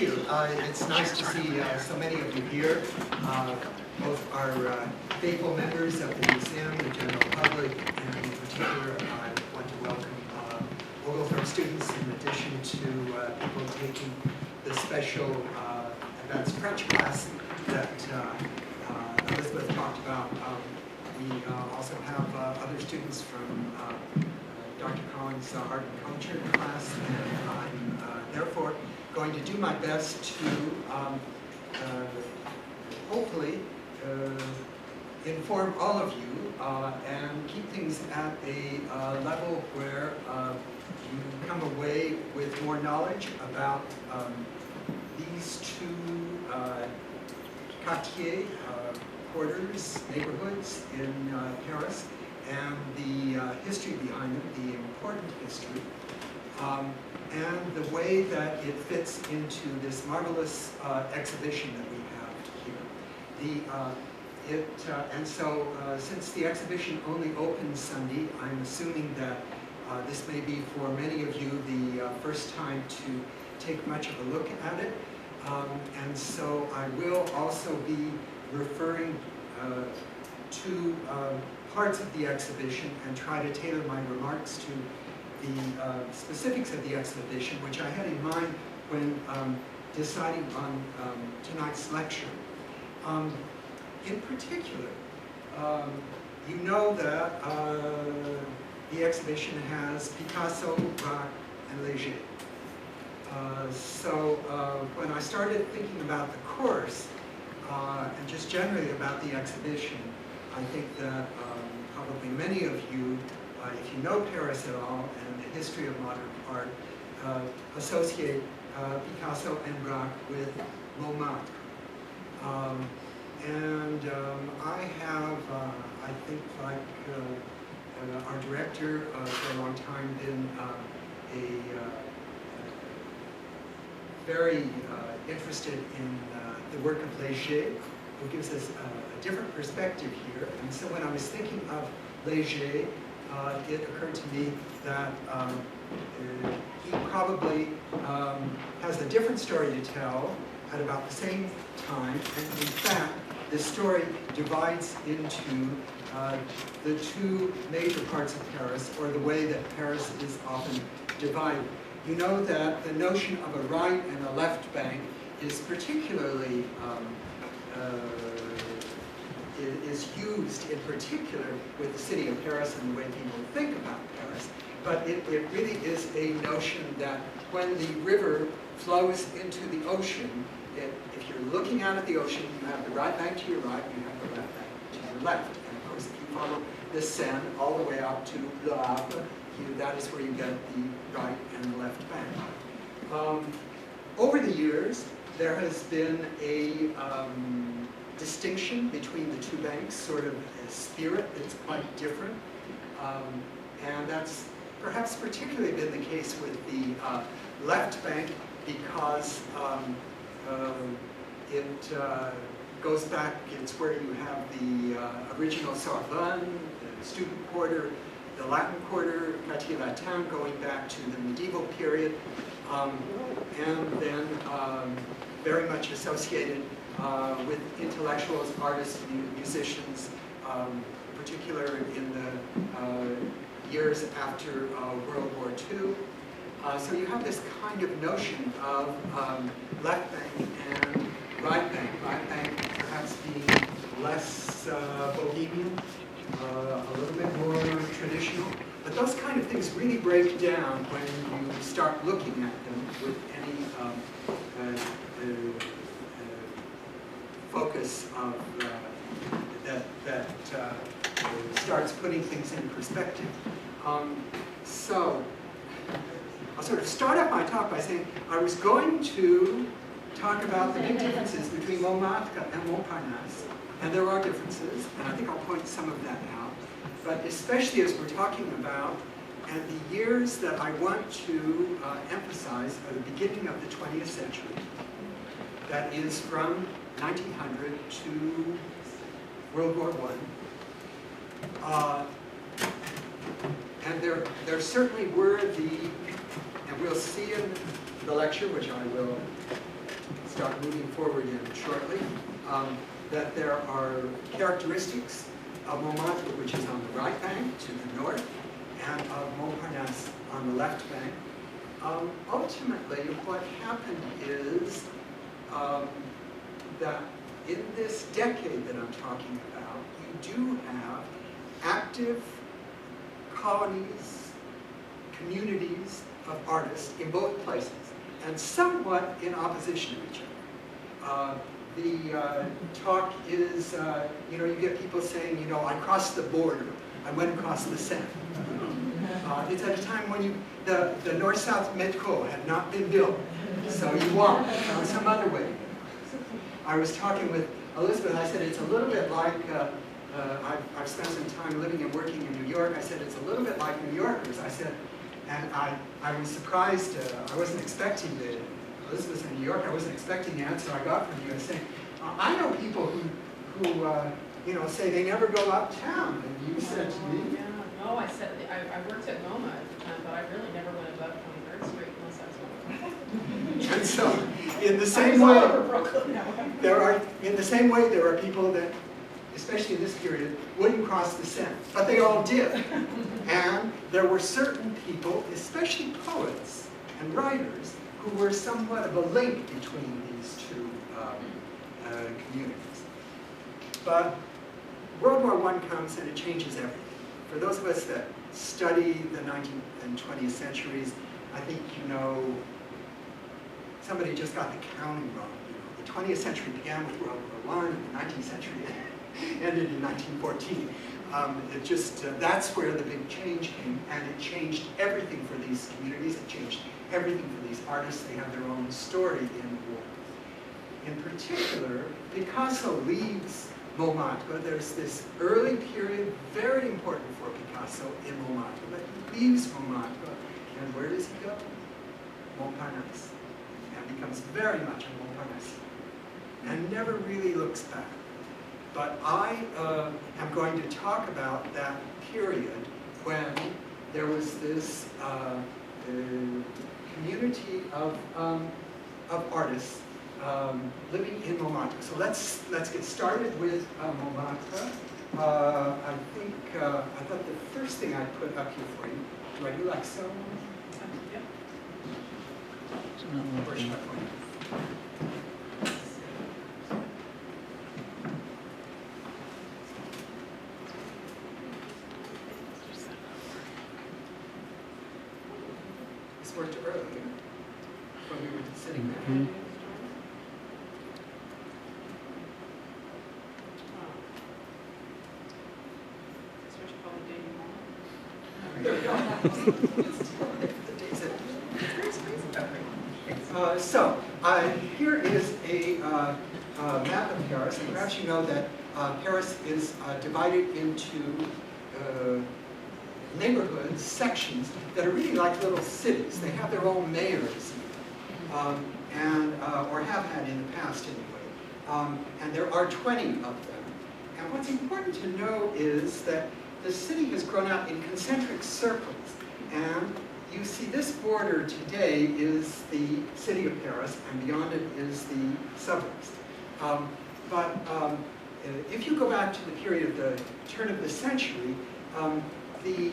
you. It's nice to see so many of you here, both our faithful members of the museum, the general public, and in particular, I want to welcome Oglethorpe students in addition to people taking the special advanced French class that Elizabeth talked about. We also have other students from Dr. Collins' art and culture class, and I'm therefore going to do my best to hopefully inform all of you and keep things at a level where you come away with more knowledge about these two quartiers, quarters, neighborhoods in Paris, and the history behind them, the important history, and the way that it fits into this marvelous exhibition that we have here. And so, since the exhibition only opens Sunday, I'm assuming that this may be for many of you the first time to take much of a look at it. And so I will also be referring to parts of the exhibition and try to tailor my remarks to the specifics of the exhibition, which I had in mind when deciding on tonight's lecture. In particular, you know that the exhibition has Picasso, Braque, and Léger. So when I started thinking about the course, and just generally about the exhibition, I think that probably many of you, if you know Paris at all and the history of modern art, associate Picasso and Braque with Montmartre. I have, I think, like our director for a long time, been very interested in the work of Léger, who gives us a different perspective here. And so when I was thinking of Léger, it occurred to me that he probably has a different story to tell at about the same time. And in fact, the story divides into the two major parts of Paris, or the way that Paris is often divided. You know that the notion of a right and a left bank is particularly is used in particular with the city of Paris and the way people think about Paris. But it really is a notion that when the river flows into the ocean, if you're looking out at the ocean, you have the right bank to your right, you have the left bank to your left. And of course, if you follow the Seine all the way up to Lavoir, that is where you get the right and the left bank. Over the years, there has been a distinction between the two banks, sort of a spirit that's quite different. And that's perhaps particularly been the case with the left bank, because it goes back, it's where you have the original Sorbonne, the student quarter, the Latin quarter, Quartier Latin, going back to the medieval period, and then very much associated with intellectuals, artists, musicians, in particular in the years after World War II. So you have this kind of notion of left bank and right bank perhaps being less bohemian, a little bit more traditional. But those kind of things really break down when you start looking at them with any focus of, that starts putting things in perspective. So I'll sort of start off my talk by saying I was going to talk about the big differences between Montmartre and Montparnasse. And there are differences, and I think I'll point some of that out. But especially as we're talking about, and the years that I want to emphasize are the beginning of the 20th century. That is from 1900 to World War I. And there certainly were and we'll see in the lecture, which I will start moving forward in shortly, that there are characteristics of Montmartre, which is on the right bank to the north, and of Montparnasse on the left bank. Ultimately, what happened is that in this decade that I'm talking about, you do have active colonies, communities of artists in both places, and somewhat in opposition to each other. The talk is, you get people saying, I crossed the border, I went across the Seine. It's at a time when the north-south metro had not been built, so you walked, found some other way. I was talking with Elizabeth, I said it's a little bit like, I've spent some time living and working in New York, I said it's a little bit like New Yorkers, I said, and I was surprised, I wasn't expecting Elizabeth in New York, I wasn't expecting the answer I got from you, saying, I know people who say they never go uptown, and you said to me, yeah. No, I said, I worked at OUMA at the time, but I really never went above 23rd Street unless I was and so, in the same way, there are people that, especially in this period, wouldn't cross the Seine, but they all did. And there were certain people, especially poets and writers, who were somewhat of a link between these two communities. But World War I comes and it changes everything. For those of us that study the 19th and 20th centuries, I think somebody just got the counting wrong. The 20th century began with World War I, and the 19th century ended in 1914. That's where the big change came, and it changed everything for these communities, it changed everything for these artists. They have their own story in war. In particular, Picasso leaves Montmartre. There's this early period, very important for Picasso in Montmartre, but he leaves Montmartre, and where does he go? Montparnasse, and becomes very much a Montparnasse, and never really looks back. But I am going to talk about that period when there was this community of artists living in Montmartre. So let's get started with Montmartre. I think I thought the first thing I'd put up here for you. Do I do like so? Yeah. Where should I put it? This worked earlier when we were sitting there. Mm-hmm. So, here is a map of Paris, and perhaps you know that Paris is divided into neighborhoods, sections, that are really like little cities. They have their own mayors, or have had in the past anyway. And there are 20 of them. And what's important to know is that the city has grown out in concentric circles, and you see this border today is the city of Paris, and beyond it is the suburbs. But if you go back to the period of the turn of the century, the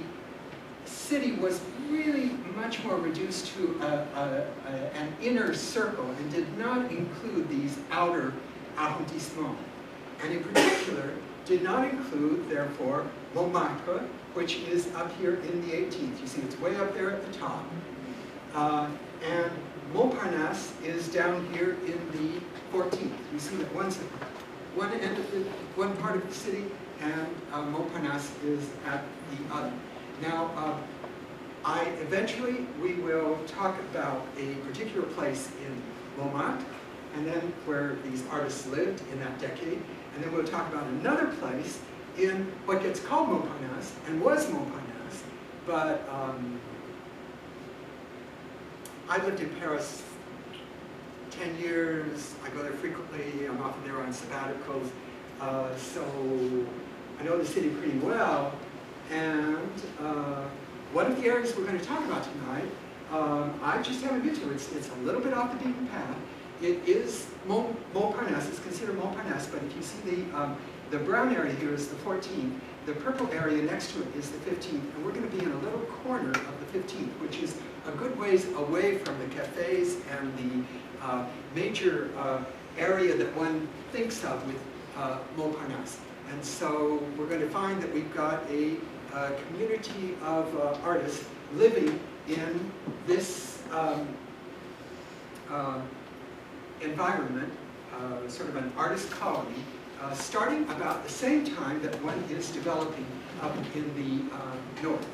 city was really much more reduced to an inner circle and did not include these outer arrondissements. And in particular, did not include, therefore, Montmartre, which is up here in the 18th. You see, it's way up there at the top. And Montparnasse is down here in the 14th. You see that one end of one part of the city, and Montparnasse is at the other. Now, eventually we will talk about a particular place in Montmartre, and then where these artists lived in that decade, and then we'll talk about another place in what gets called Montparnasse, and was Montparnasse, but I lived in Paris 10 years, I go there frequently, I'm often there on sabbaticals, so I know the city pretty well, and one of the areas we're going to talk about tonight, I just haven't been to. It's a little bit off the beaten path. it is Montparnasse, it's considered Montparnasse, but if you see the brown area here is the 14th, the purple area next to it is the 15th, and we're going to be in a little corner of the 15th, which is a good ways away from the cafes and the major area that one thinks of with Montparnasse. And so we're going to find that we've got a community of artists living in this environment, sort of an artist colony, starting about the same time that one is developing up in the north.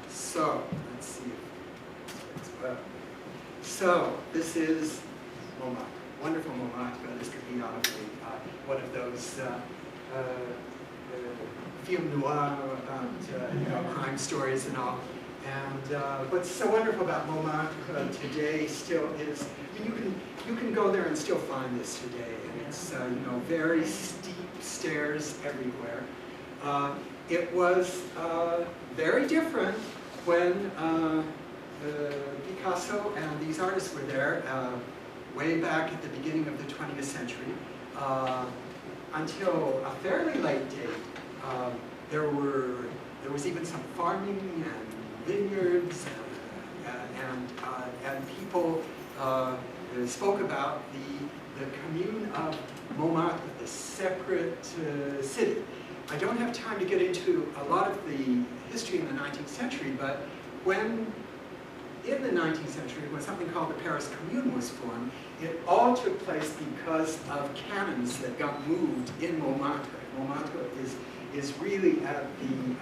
So, let's see. So, this is Montmartre, wonderful Montmartre. This could be out of one of those film noir about crime stories and all. And what's so wonderful about Montmartre today still is, I mean, you can go there and still find this today, and it's very steep stairs everywhere. It was very different when Picasso and these artists were there, way back at the beginning of the 20th century, until a fairly late date. There was even some farming and vineyards, and people spoke about the commune of Montmartre, the separate city. I don't have time to get into a lot of the history in the 19th century, but when in the 19th century, when something called the Paris Commune was formed, it all took place because of cannons that got moved in Montmartre. Montmartre is really at the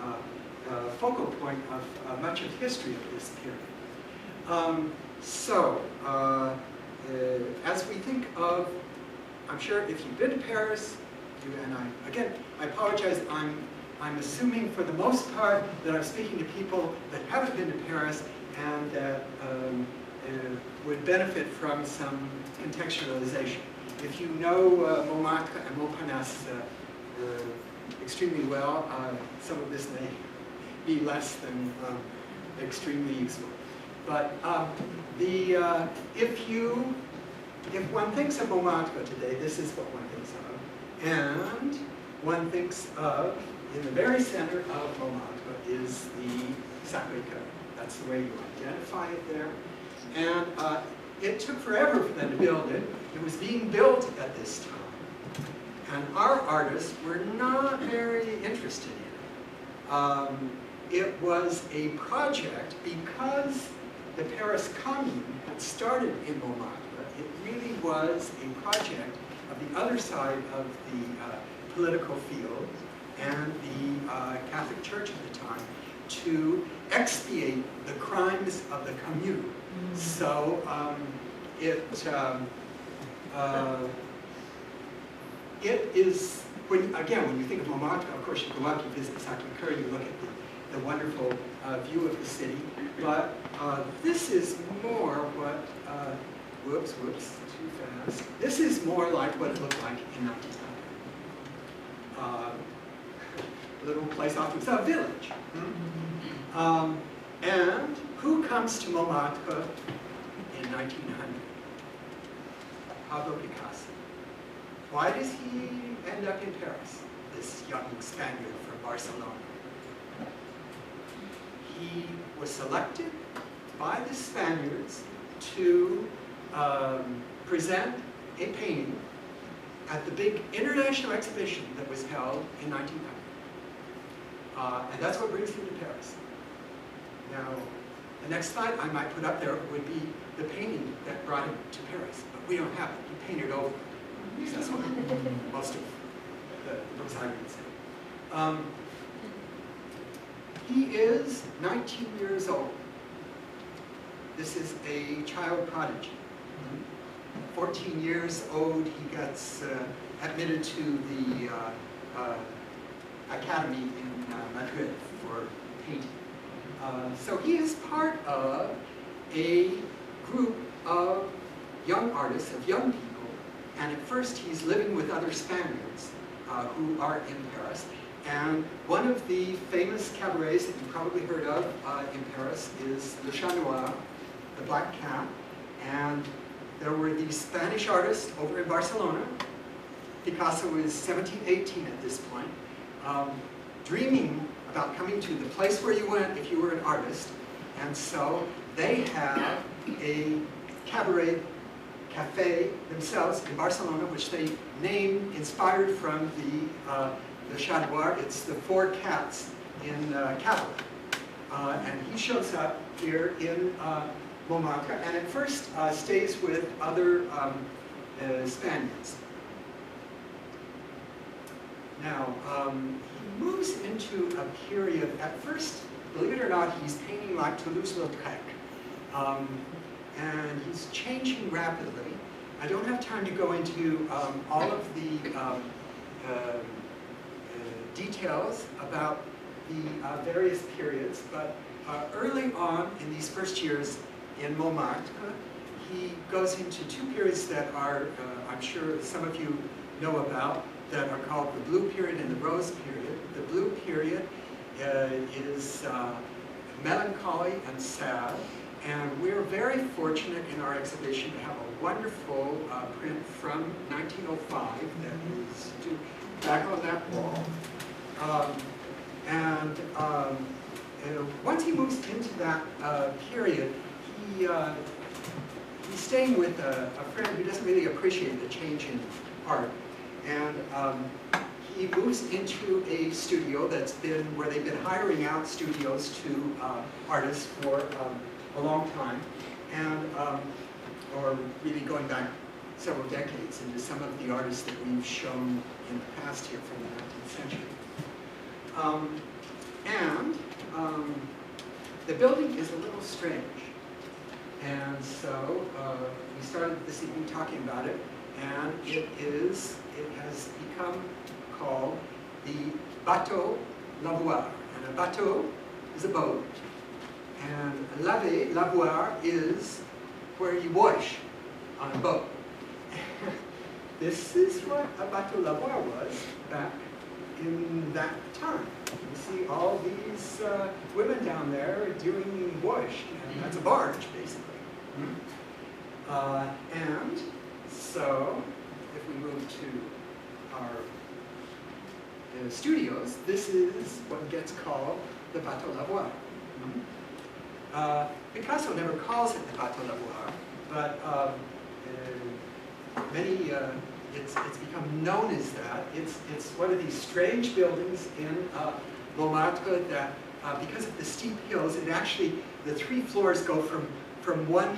focal point of much of history of this period. As we think of, I'm sure if you've been to Paris, I apologize, I'm assuming for the most part that I'm speaking to people that haven't been to Paris and that would benefit from some contextualization. If you know Montmartre and Montparnasse extremely well, some of this may be less than extremely useful. But if one thinks of Montmartre today, this is what one thinks of. And one thinks of, in the very center of Montmartre is the Sacré-Cœur. That's the way you identify it there. And it took forever for them to build it. It was being built at this time. And our artists were not very interested in it. It was a project because the Paris Commune had started in Montmartre. It really was a project of the other side of the political field and the Catholic Church at the time to expiate the crimes of the Commune. So it is, when you think of Montmartre, of course you go out, you visit Sacré-Cœur, you look at the wonderful view of the city, but this is more what, whoops, too fast. This is more like what it looked like in 1900. A little place off, it's a village. And who comes to Montmartre in 1900? Pablo Picasso. Why does he end up in Paris, this young Spaniard from Barcelona? He was selected by the Spaniards to present a painting at the big international exhibition that was held in 1900. And that's what brings him to Paris. Now, the next slide I might put up there would be the painting that brought him to Paris, but we don't have it. He painted over it, because that's what most of the books I read say. He is 19 years old. This is a child prodigy. 14 years old, he gets admitted to the academy in Madrid for painting. So he is part of a group of young artists, of young people, and at first he's living with other Spaniards who are in Paris. And one of the famous cabarets that you probably heard of in Paris is Le Chat Noir, the Black Cat, and there were these Spanish artists over in Barcelona. Picasso was 17, 18 at this point, dreaming about coming to the place where you went if you were an artist. And so they have a cafe themselves in Barcelona, which they named, inspired from the Chat Noir. It's the 4 cats in Cabaret. And he shows up here in Montmartre, and at first stays with other Spaniards. Now, he moves into a period, at first, believe it or not, he's painting like Toulouse-Lautrec. And he's changing rapidly. I don't have time to go into all of the details about the various periods, but early on in these first years in Montmartre, he goes into 2 periods that are, I'm sure some of you know about, that are called the Blue Period and the Rose Period. The Blue Period is melancholy and sad, and we're very fortunate in our exhibition to have a wonderful print from 1905 that is back on that wall. Once he moves into that period, he's staying with a friend who doesn't really appreciate the change in art. And he moves into a studio where they've been hiring out studios to artists for a long time, and or really going back several decades into some of the artists that we've shown in the past here from the 19th century. The building is a little strange, and so we started this evening talking about it, and it has become called the Bateau, Lavoir. And a bateau is a boat, and Lavoir is where you wash on a boat. This is what a Bateau Lavoir was back in that time. You see all these women down there doing wash, and that's a barge, basically. And so, if we move to our studios, this is what gets called the Bateau Lavoir. Picasso never calls it the Bateau Lavoir, but it's become known as that. It's one of these strange buildings in Montmartre that, because of the steep hills, the 3 floors go from one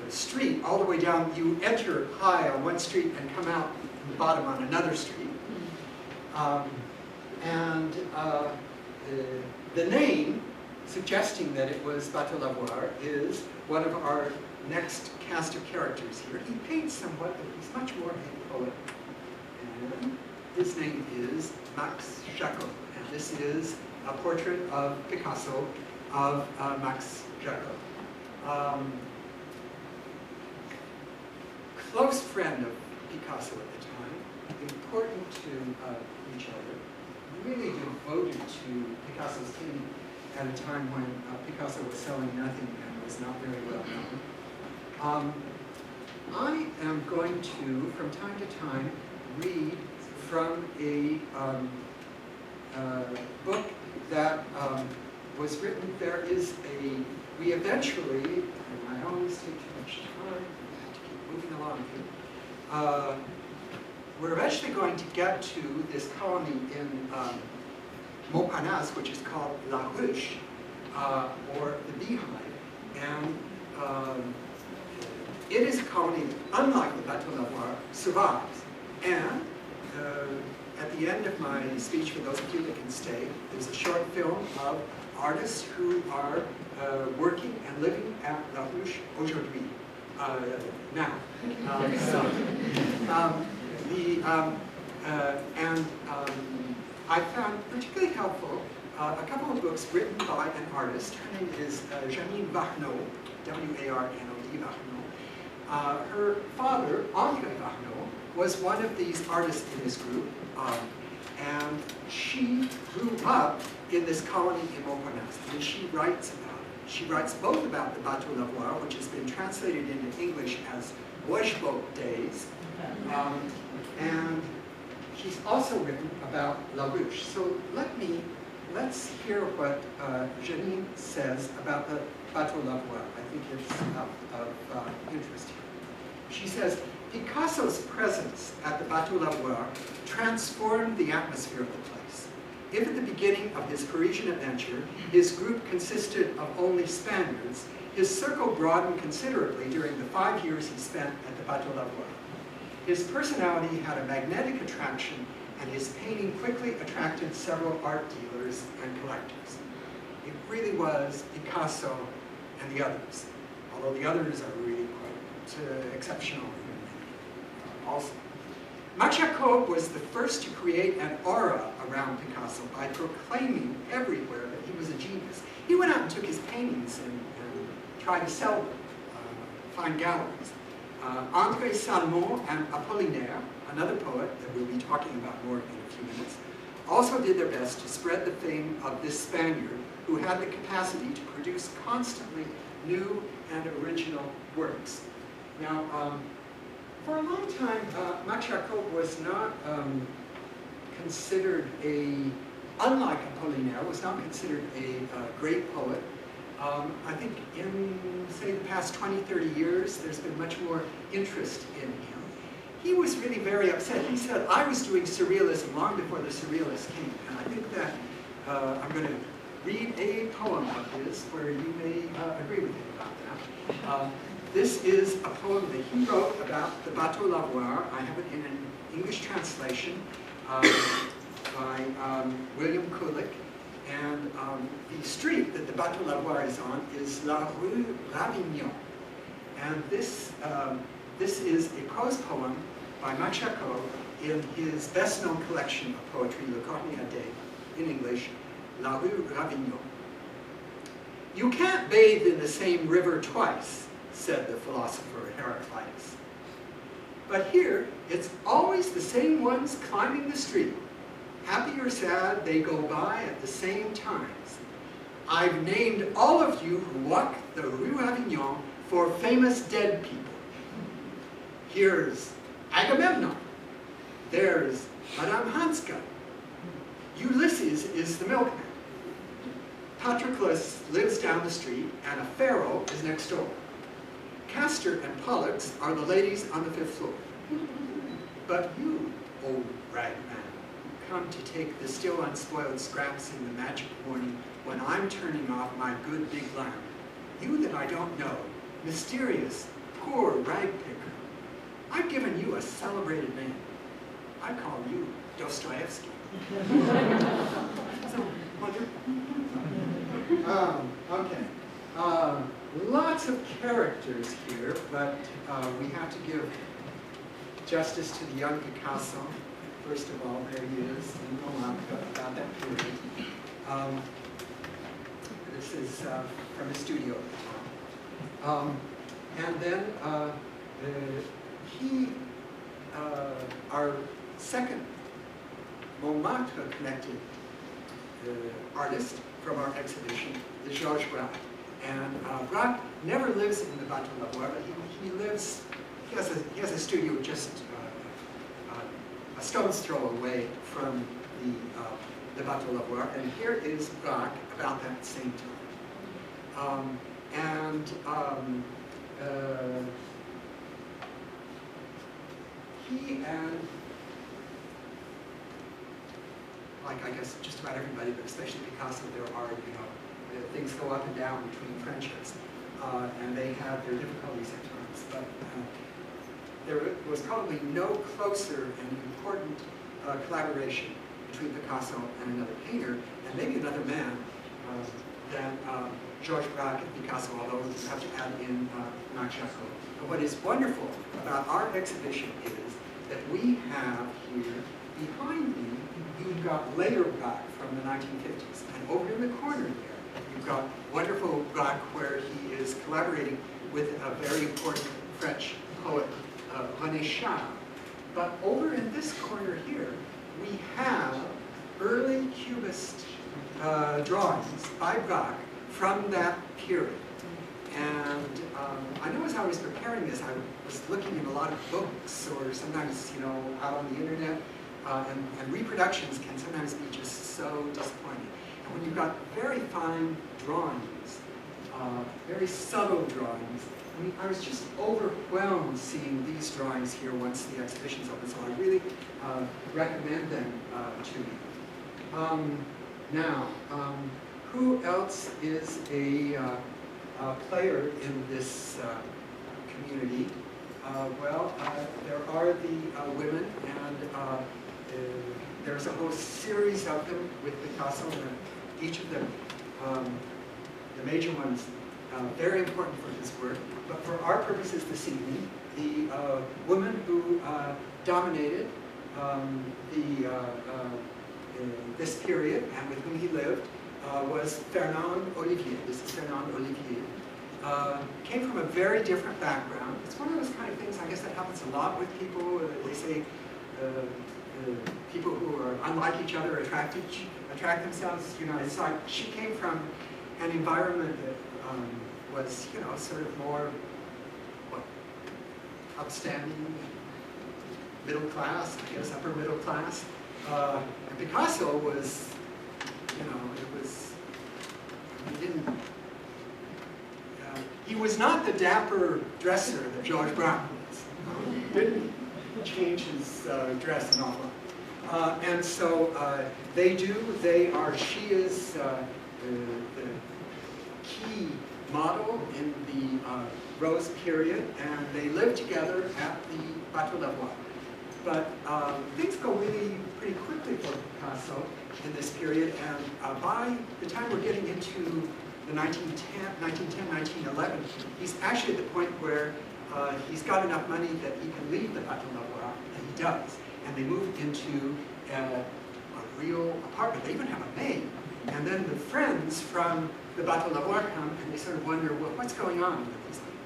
street all the way down. You enter high on one street and come out from the bottom on another street. The name, suggesting that it was Bateau Lavoir, is one of our next cast of characters here. He paints somewhat, but he's much more a poet. And his name is Marc Shaiman, and this is a portrait of Picasso of Marc Shaiman. Close friend of Picasso at the time, important to each other, really devoted to Picasso's painting at a time when Picasso was selling nothing and was not very well known. I am going to, from time to time, read from a book that was written. We eventually, and I always take too much time, I have to keep moving along here. We're eventually going to get to this colony in Montparnasse, which is called La Ruche, or the Beehive, and it is a colony that, unlike the Bateau Lavoir, survives. And at the end of my speech, for those of you that can stay, there's a short film of artists who are working and living at La Ruche aujourd'hui, now. I found particularly helpful a couple of books written by an artist. Her name is Janine Varnaud, W-A-R-N-O-D, Varnaud. Her father, Andre Varnaud, was one of these artists in this group, and she grew up in this colony in Montparnasse, and she writes about it. She writes both about the Bateau Lavoir, which has been translated into English as Boishboat Days, and she's also written about La Ruche. So let's hear what Janine says about the Bateau Lavoir. I think it's of interest here. She says, Picasso's presence at the Bateau Lavoir transformed the atmosphere of the place. If at the beginning of his Parisian adventure, his group consisted of only Spaniards, his circle broadened considerably during the 5 years he spent at the Bateau Lavoir. His personality had a magnetic attraction, and his painting quickly attracted several art dealers and collectors. It really was Picasso and the others, although the others are really quite exceptional also. Marc Shaiman was the first to create an aura around Picasso by proclaiming everywhere that he was a genius. He went out and took his paintings and tried to sell them, find galleries. André Salmon and Apollinaire, another poet that we'll be talking about more in a few minutes, also did their best to spread the fame of this Spaniard who had the capacity to produce constantly new and original works. Now, for a long time, Marc Shaiman was not considered unlike Apollinaire, was not considered a great poet. I think in, say, the past 20, 30 years, there's been much more interest in him. He was really very upset. He said, I was doing surrealism long before the surrealists came. And I think that I'm going to read a poem of his where you may agree with him about that. This is a poem that he wrote about the Bateau Lavoir. I have it in an English translation by William Kulick. And the street that the Bateau Lavoir is on is La Rue Ravignon. And this is a prose poem by Marc Shaiman in his best-known collection of poetry, Le Corneille Day, in English, La Rue Ravignon. You can't bathe in the same river twice, said the philosopher Heraclitus. But here, it's always the same ones climbing the street. Happy or sad, they go by at the same times. I've named all of you who walk the Rue Avignon for famous dead people. Here's Agamemnon. There's Madame Hanska. Ulysses is the milkman. Patroclus lives down the street, and a pharaoh is next door. Castor and Pollux are the ladies on the 5th floor. But you, old ragman, come to take the still unspoiled scraps in the magic morning when I'm turning off my good big lamp. You that I don't know, mysterious, poor rag picker. I've given you a celebrated name. I call you Dostoevsky. So, okay. Lots of characters here, but we have to give justice to the young Picasso. First of all, there he is, in OUMA, about that period. This is from his studio. And then our second Montmartre-connected artist from our exhibition is Georges Braque. And Braque never lives in the Bateau Lavoir, but he has a studio just a stone's throw away from the Bateau Lavoir, and here is Braque about that same time. He and, like I guess just about everybody, but especially Picasso, there are, things go up and down between friendships, and they have their difficulties at times, but there was probably no closer and important collaboration between Picasso and another painter, and maybe another man, than Georges Braque and Picasso, although you have to add in Marc Shaiman. But what is wonderful about our exhibition is that we have here, behind me, you've got Léger Braque from the 1950s, and over in the corner there, you've got wonderful Braque where he is collaborating with a very important French poet, René Char. But over in this corner here, we have early Cubist drawings by Braque from that period. And I know as I was preparing this, I was looking at a lot of books, or sometimes, you know, out on the internet, and reproductions can sometimes be just so disappointing. And when you've got very fine drawings, very subtle drawings, I mean, I was just overwhelmed seeing these drawings here once the exhibition's open, so I really recommend them to you. Now, who else is a player in this community? Well, there are the women, and there's a whole series of them with Picasso, and each of them, the major ones, very important for his work. But for our purposes this evening, the woman who dominated this period and with whom he lived was Fernande Olivier. This is Fernande Olivier. Came from a very different background. It's one of those kind of things, I guess, that happens a lot with people. They say people who are unlike each other attract themselves. You know, it's like she came from an environment that was, you know, sort of more upstanding, middle class, I guess, upper middle class. And Picasso was, you know, he was not the dapper dresser that George Braque was. He didn't change his dress an awful lot. And so she is the key model in the Rose period, and they live together at the Bateau Levoir. But things go really pretty quickly for Picasso in this period, and by the time we're getting into the 1910, 1911, he's actually at the point where he's got enough money that he can leave the Bateau Levoir, and he does. And they move into a real apartment. They even have a maid. And then the friends from the Bateau Levoir come, and they sort of wonder, well, what's going on with these people?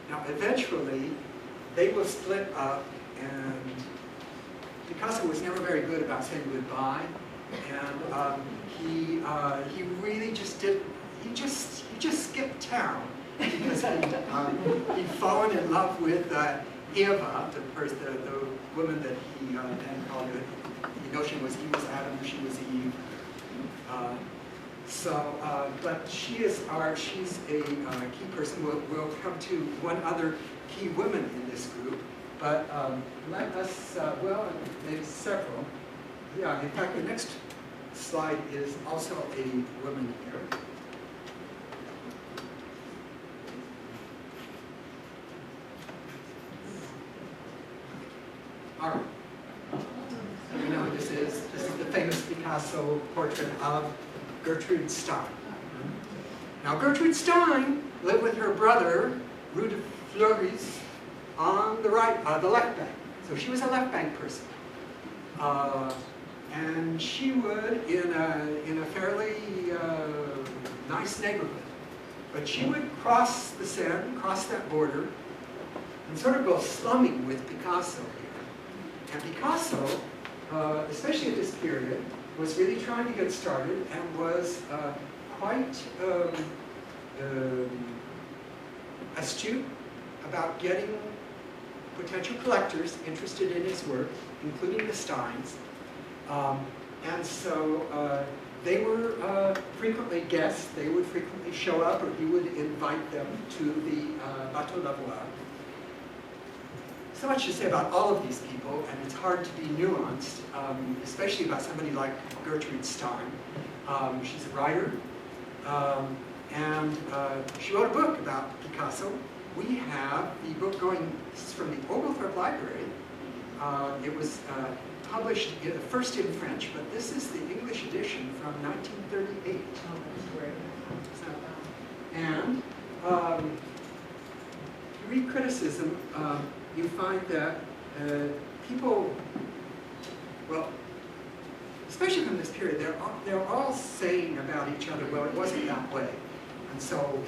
Now, eventually, they will split up, and Picasso was never very good about saying goodbye, and he really just did. He just skipped town because he'd fallen in love with Eva, the woman that he then called it. The notion was he was Adam, she was Eve. But she's a key person. We'll come to one other key woman in this group, but let us, well, maybe several. Yeah, in fact, the next slide is also a woman here. All right. So you know who this is. This is the famous Picasso portrait of Gertrude Stein. Now, Gertrude Stein lived with her brother, Rue de Fleury's, on the right, the left bank. So she was a left bank person. And she would, in a fairly nice neighborhood, but she would cross the Seine, cross that border, and sort of go slumming with Picasso here. And Picasso, especially at this period, was really trying to get started and was quite astute about getting potential collectors interested in his work, including the Steins. And so they were frequently guests. They would frequently show up, or he would invite them to the Bateau Levoir. So much to say about all of these people, and it's hard to be nuanced, especially about somebody like Gertrude Stein. She's a writer, and she wrote a book about Picasso. We have the book going, this is from the Oglethorpe Library. It was published first in French, but this is the English edition from 1938. Oh, that's great. So, and if you read criticism, you find that people, well, especially from this period, they're all saying about each other, well, it wasn't that way. And so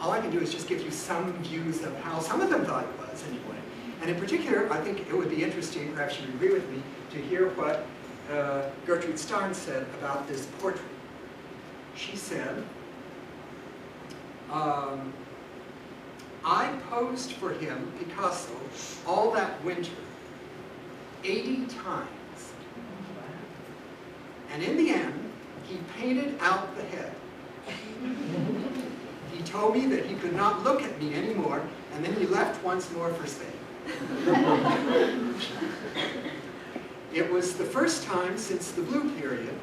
all I can do is just give you some views of how some of them thought it was anyway. And in particular, I think it would be interesting, perhaps you would agree with me, to hear what Gertrude Stein said about this portrait. She said, I posed for him, Picasso, all that winter, 80 times. And in the end, he painted out the head. He told me that he could not look at me anymore, and then he left once more for Spain. It was the first time since the Blue period,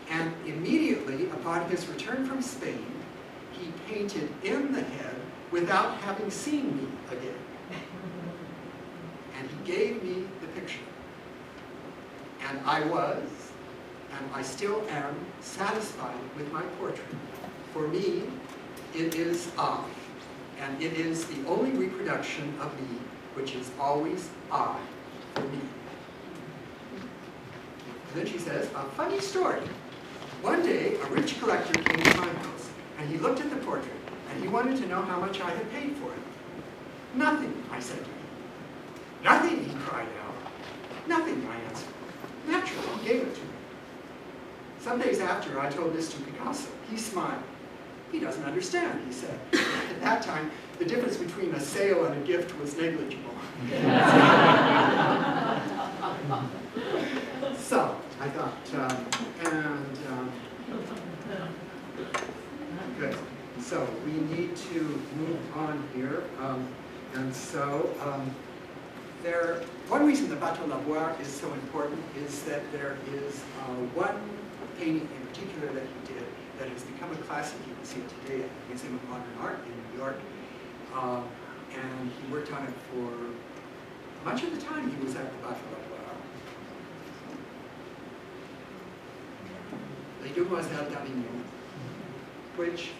and immediately upon his return from Spain, he painted in the head without having seen me again. And he gave me the picture. And I was, and I still am, satisfied with my portrait. For me, it is I, and it is the only reproduction of me which is always I for me. And then she says, a funny story. One day, a rich collector came to my house, and he looked at the portrait, and he wanted to know how much I had paid for it. Nothing, I said to him. Nothing, he cried out. Nothing, I answered. Naturally, he gave it to me. Some days after, I told this to Picasso. He smiled. He doesn't understand, he said. At that time, the difference between a sale and a gift was negligible. So, I thought, good. So, we need to move on here. One reason the Bateau Lavoir is so important is that there is one painting in particular that he did that has become a classic. You can see it today at the Museum of Modern Art in New York. And he worked on it for much of the time he was at the Bateau Lavoir. Les Demoiselles d'Avignon, which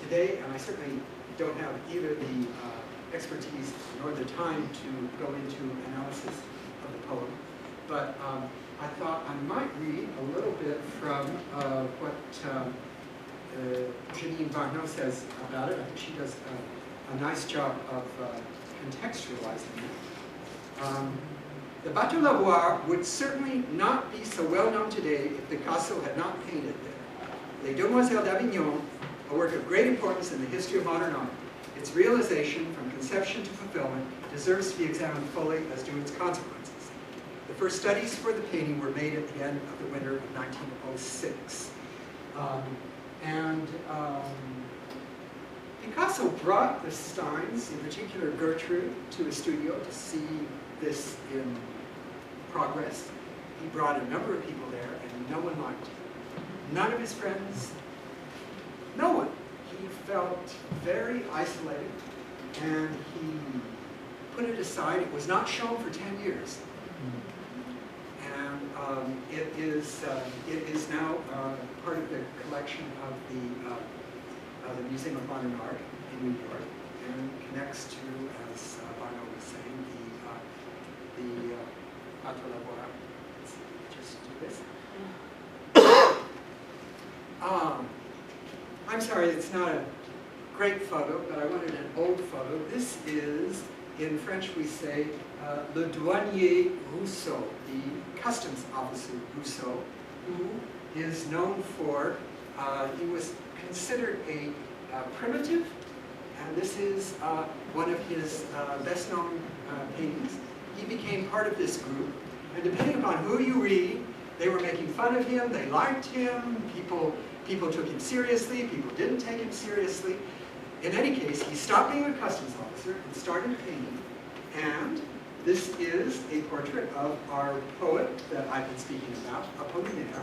today, and I certainly don't have either the expertise nor the time to go into analysis of the poem, but I thought I might read a little bit from what Janine Varno says about it. I think she does a nice job of contextualizing it. The Bateau Lavoir would certainly not be so well known today if Picasso had not painted there. Les Demoiselles d'Avignon, a work of great importance in the history of modern art. Its realization, from conception to fulfillment, deserves to be examined fully, as do its consequences. The first studies for the painting were made at the end of the winter of 1906. Picasso brought the Steins, in particular Gertrude, to his studio to see this in progress. He brought a number of people there, and no one liked him. None of his friends, no one. He felt very isolated, and he put it aside. It was not shown for 10 years. And it is now part of the collection of the Museum of Modern Art in New York, and connects to, as Varno was saying, the Bateau Lavoir. Let's just do this. I'm sorry, it's not a great photo, but I wanted an old photo. This is, in French we say, le douanier Rousseau, the customs officer Rousseau, who is known for, he was considered a primitive, and this is one of his best-known paintings. He became part of this group, and depending upon who you read, they were making fun of him, they liked him, people took him seriously, people didn't take him seriously. In any case, he stopped being a customs officer and started painting, and this is a portrait of our poet that I've been speaking about, Apollinaire,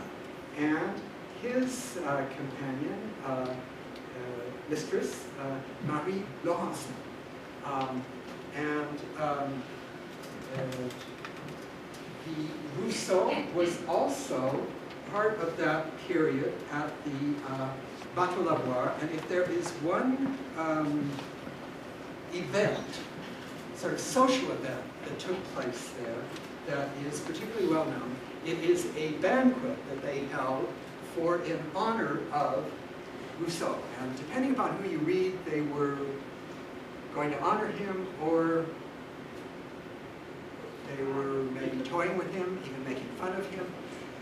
and his companion, mistress, Marie Laurencin. The Rousseau was also part of that period at the Bateau Lavoir, and if there is one event, sort of social event that took place there that is particularly well known, it is a banquet that they held in honor of Rousseau. And depending upon who you read, they were going to honor him, or they were maybe toying with him, even making fun of him.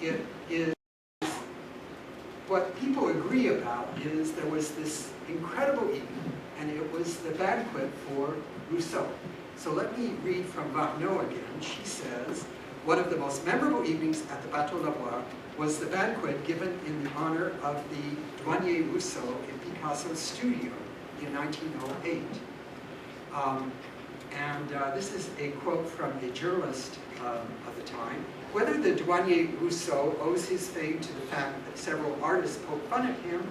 It is what people agree agree about is there was this incredible evening, and it was the banquet for Rousseau. So let me read from Bateau again. She says, one of the most memorable evenings at the Bateau Lavoir was the banquet given in the honor of the Douanier Rousseau in Picasso's studio in 1908. This is a quote from a journalist of the time. Whether the Douanier Rousseau owes his fame to the fact that several artists poke fun at him,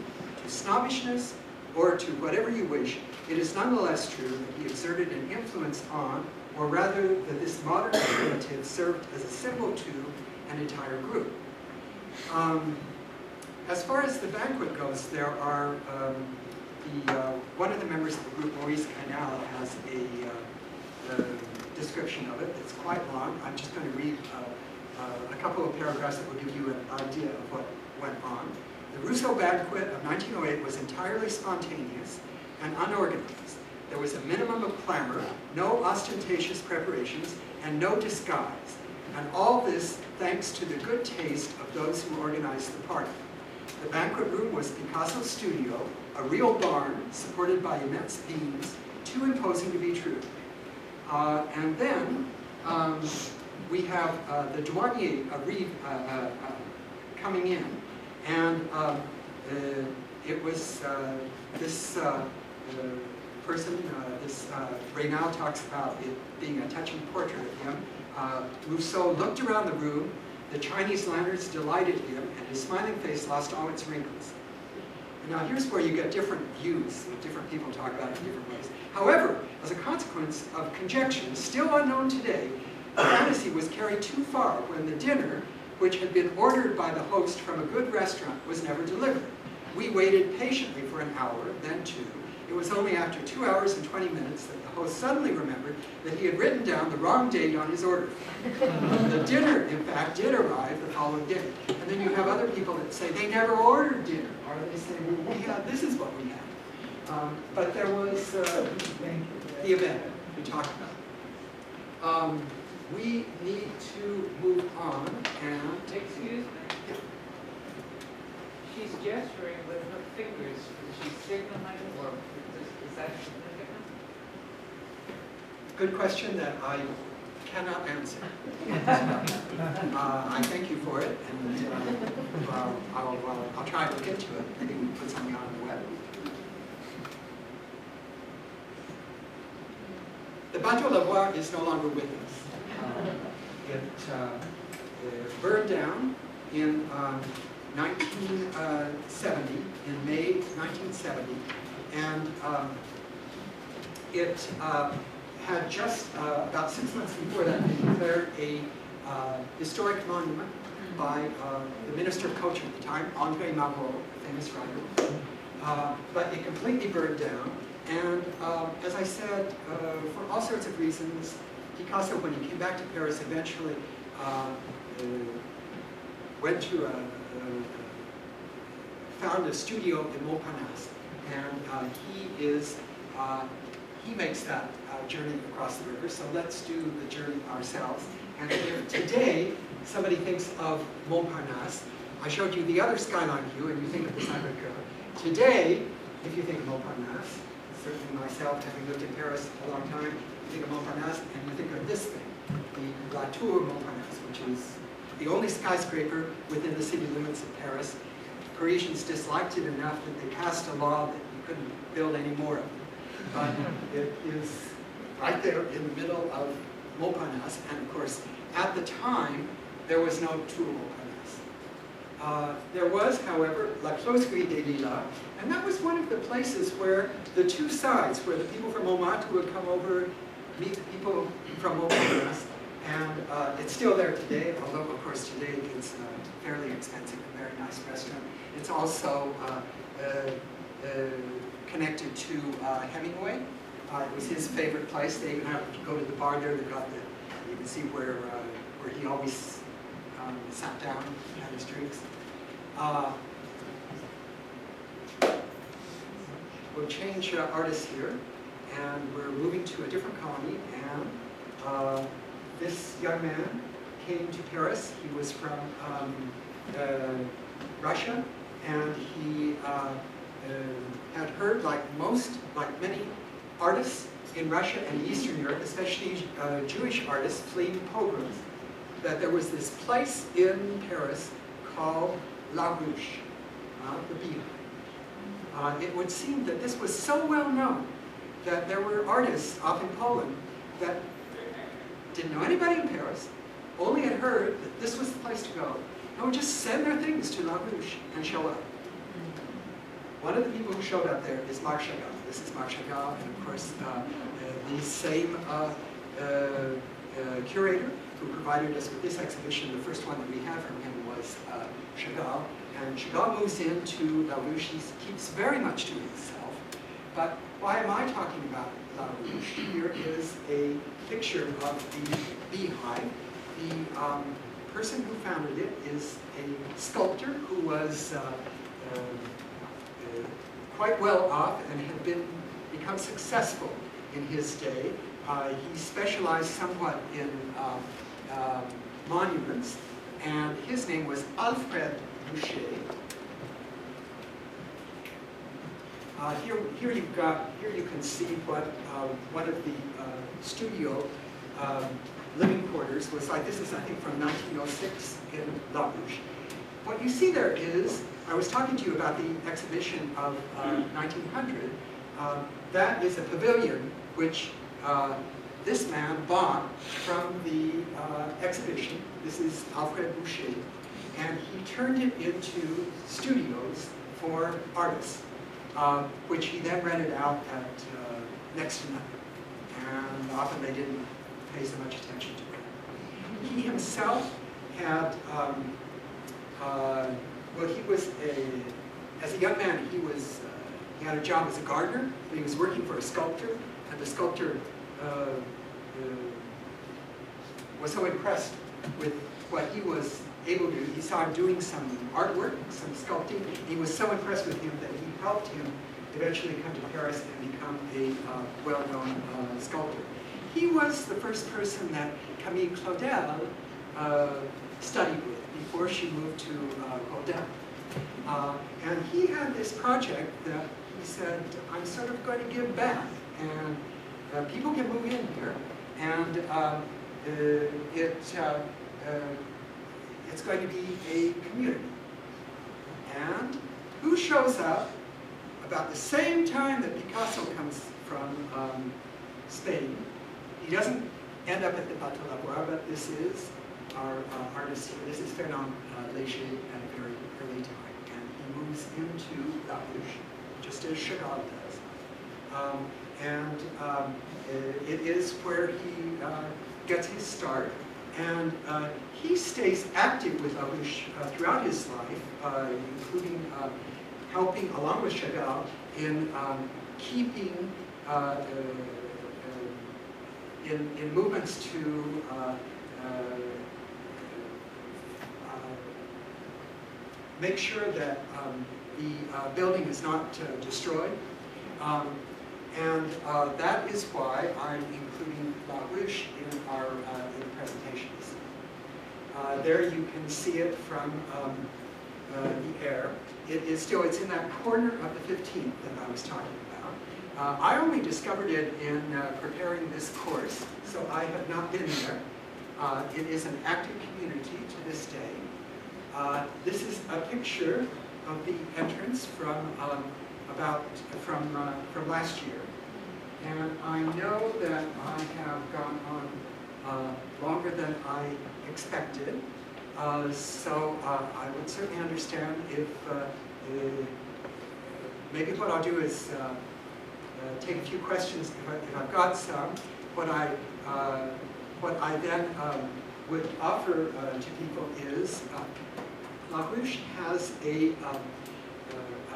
to snobbishness, or to whatever you wish, it is nonetheless true that he exerted an influence on, or rather that this modern primitive served as a symbol to an entire group. As far as the banquet goes, there are one of the members of the group, Maurice Canal, has a description of it. It's quite long. I'm just going to read a couple of paragraphs that will give you an idea of what went on. The Rousseau banquet of 1908 was entirely spontaneous and unorganized. There was a minimum of clamor, no ostentatious preparations, and no disguise. And all this thanks to the good taste of those who organized the party. The banquet room was Picasso's studio, a real barn supported by immense beams, too imposing to be true. And then we have the douanier coming in, and it was this person, Reynal talks about it being a touching portrait of him. Rousseau looked around the room, the Chinese lanterns delighted him, and his smiling face lost all its wrinkles. Now here's where you get different views, different people talk about it in different ways. However, as a consequence of conjectures still unknown today, the fantasy was carried too far when the dinner, which had been ordered by the host from a good restaurant, was never delivered. We waited patiently for an hour, then two. It was only after 2 hours and 20 minutes that the host suddenly remembered that he had written down the wrong date on his order. The dinner, in fact, did arrive the following day. And then you have other people that say they never ordered dinner, or they say, well, this is what we had. But there was the event we talked about. We need to move on and... Excuse me? Yeah. She's gesturing with her fingers. Is she signaling, or is that significant? Good question that I cannot answer. I thank you for it, and I'll try to look into it. Maybe we can put something on the web. The Bateau Lavoir is no longer with us. It burned down in 1970, in May 1970, and it had just about 6 months before that been declared a historic monument by the Minister of Culture at the time, André Malraux, a famous writer. But it completely burned down, and as I said, for all sorts of reasons, Picasso, when he came back to Paris, eventually went to found a studio in Montparnasse, and he makes that journey across the river. So let's do the journey ourselves. And if today somebody thinks of Montparnasse, I showed you the other skyline view, and you think of the Sacré-Cœur. Today, if you think of Montparnasse, certainly myself, having lived in Paris a long time, you think of Montparnasse, and you think of this thing, the La Tour Montparnasse, which is the only skyscraper within the city limits of Paris. Parisians disliked it enough that they passed a law that you couldn't build any more of it. But it is right there in the middle of Montparnasse, and of course, at the time, there was no Tour Montparnasse. There was, however, La Closerie des Lilas, and that was one of the places where the two sides, where the people from Montmartre would come over, meet the people from Montparnasse, and it's still there today, although of course today it's fairly expensive, a very nice restaurant. It's also connected to Hemingway. It was his favorite place. They even have to go to the bar there. They've got you can see where he always sat down and had his drinks. We'll change artists here, and we're moving to a different colony, and this young man came to Paris. He was from Russia, and he had heard, like many artists in Russia and Eastern Europe, especially Jewish artists fleeing pogroms, that there was this place in Paris called La Ruche, the Beehive. It would seem that this was so well known that there were artists off in Poland that didn't know anybody in Paris, only had heard that this was the place to go, and would just send their things to La Ruche and show up. One of the people who showed up there is Marc Shaiman. This is Marc Shaiman, and of course the same curator who provided us with this exhibition. The first one that we had from him was Chagall, and Chagall moves into La Ruche. He keeps very much to himself. But why am I talking about La Ruche? Here is a picture of the beehive. The person who founded it is a sculptor who was quite well off and had become successful in his day. He specialized somewhat in monuments, and his name was Alfred Ruche. Here you can see what one of the studio living quarters was like. This is, I think, from 1906 in La Ruche. What you see there is, I was talking to you about the exhibition of 1900. That is a pavilion which this man bought from the exhibition. This is Alfred Ruche, and he turned it into studios for artists, which he then rented out at next to nothing. And often they didn't pay so much attention to it. He himself had, well, he was as a young man, he had a job as a gardener, but he was working for a sculptor, and the sculptor was so impressed with what he was able to do. He saw him doing some artwork, some sculpting. He was so impressed with him that he helped him eventually come to Paris and become a well-known sculptor. He was the first person that Camille Claudel studied with before she moved to Rodin. And he had this project that he said, I'm sort of going to give back, and people can move in here, and it's going to be a community. And who shows up about the same time that Picasso comes from Spain? He doesn't end up at the Bateau Lavoir, but this is our artist here. This is Fernand Léger at a very early time, and he moves into La Ruche, just as Chagall does. It is where he gets his start, and he stays active with La Ruche throughout his life, including helping, along with Chagall, in keeping in movements to make sure that the building is not destroyed. That is why I'm including La Ruche in our presentations. There you can see it from the air. It's in that corner of the 15th that I was talking about. I only discovered it in preparing this course, so I have not been there. It is an active community to this day. This is a picture of the entrance from last year, and I know that I have gone on longer than I expected. So I would certainly understand if maybe what I'll do is take a few questions if I've got some. What I then would offer to people is La Ruche has a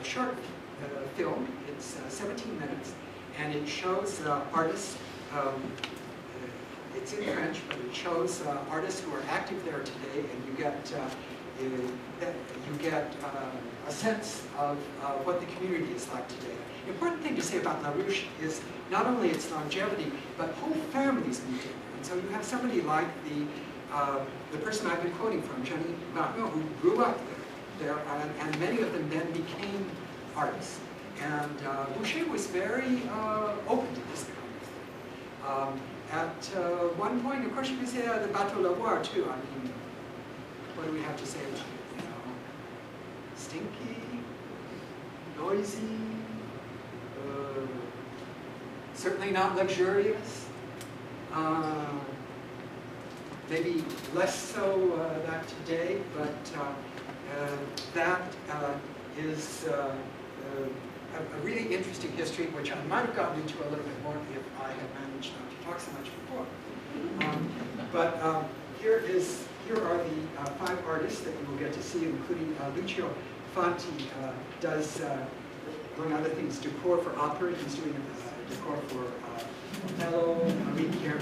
short film. It's 17 minutes, and it shows artists. It's in French, but it shows artists who are active there today, and you get a sense of what the community is like today. The important thing to say about La Ruche is not only its longevity, but whole families moved in. And so you have somebody like the person I've been quoting from, Jenny Bateau, who grew up there. there, and many of them then became artists. And Ruche was very open to this kind of thing. At one point, of course, you could say the Bateau Lavoir too. I mean, what do we have to say about it? You know, stinky, noisy, certainly not luxurious. Maybe less so that today, but that is a really interesting history, which I might have gotten into a little bit more if I had managed not to talk so much before. Here are the 5 artists that you will get to see, including Lucio Fanti does, among other things, decor for opera. He's doing decor for Othello. Marie Pierre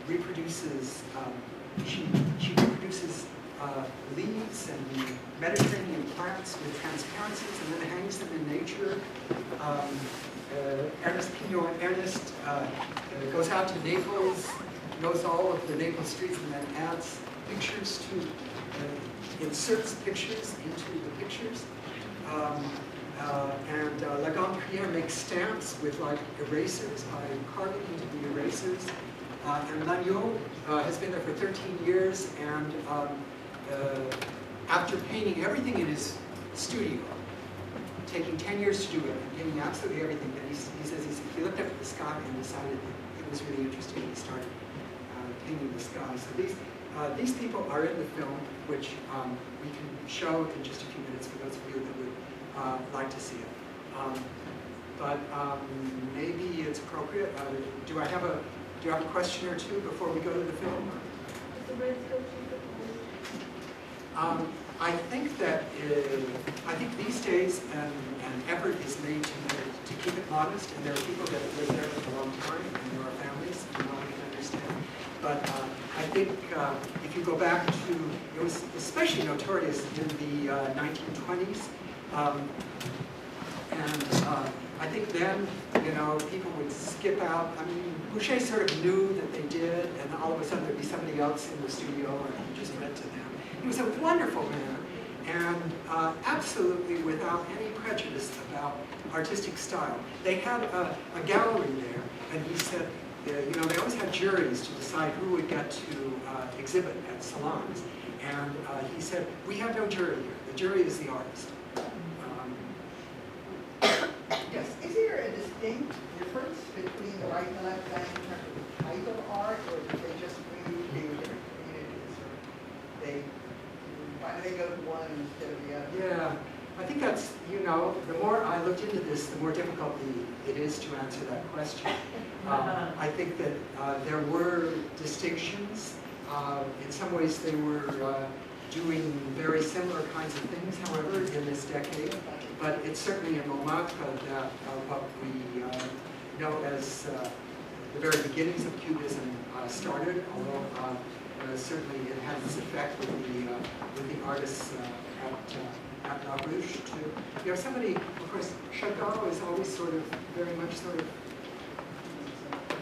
reproduces, she reproduces leaves and the Mediterranean plants with transparencies and then hangs them in nature. Ernest Pino and Ernest goes out to Naples, knows all of the Naples streets, and then adds pictures to, inserts pictures into the pictures. And Lagampriere makes stamps with like erasers by carving into the erasers. And Lannion has been there for 13 years, and after painting everything in his studio, taking 10 years to do it, and painting absolutely everything, and he says he looked up at the sky and decided that it was really interesting. He started painting the sky. So these people are in the film, which we can show in just a few minutes for those of you that would like to see it. Maybe it's appropriate. Do I have a question or two before we go to the film? I think that I think these days an effort is made to keep it modest, and there are people that live there for a long time, and there are families, and I can understand. But I think if you go back to, it was especially notorious in the 1920s, I think then, you know, people would skip out. I mean, Ruche sort of knew that they did, and all of a sudden there'd be somebody else in the studio, and he just read to them. He was a wonderful man, and absolutely without any prejudice about artistic style. They had a gallery there, and he said, you know, they always had juries to decide who would get to exhibit at salons. And he said, we have no jury here. The jury is the artist. Yes. Is there a distinct difference between the right and left hand in terms of the type of art, or do they just really do different communities, or why do they go to one instead of the other? Yeah, I think that's, you know, the more I looked into this, the more difficult it is to answer that question. I think that there were distinctions. In some ways they were doing very similar kinds of things, however, in this decade. But it's certainly in Montmartre that what we know as the very beginnings of Cubism started, although certainly it had its effect with the artists at La Ruche too. You know, somebody, of course, Chagall is always sort of, very much sort of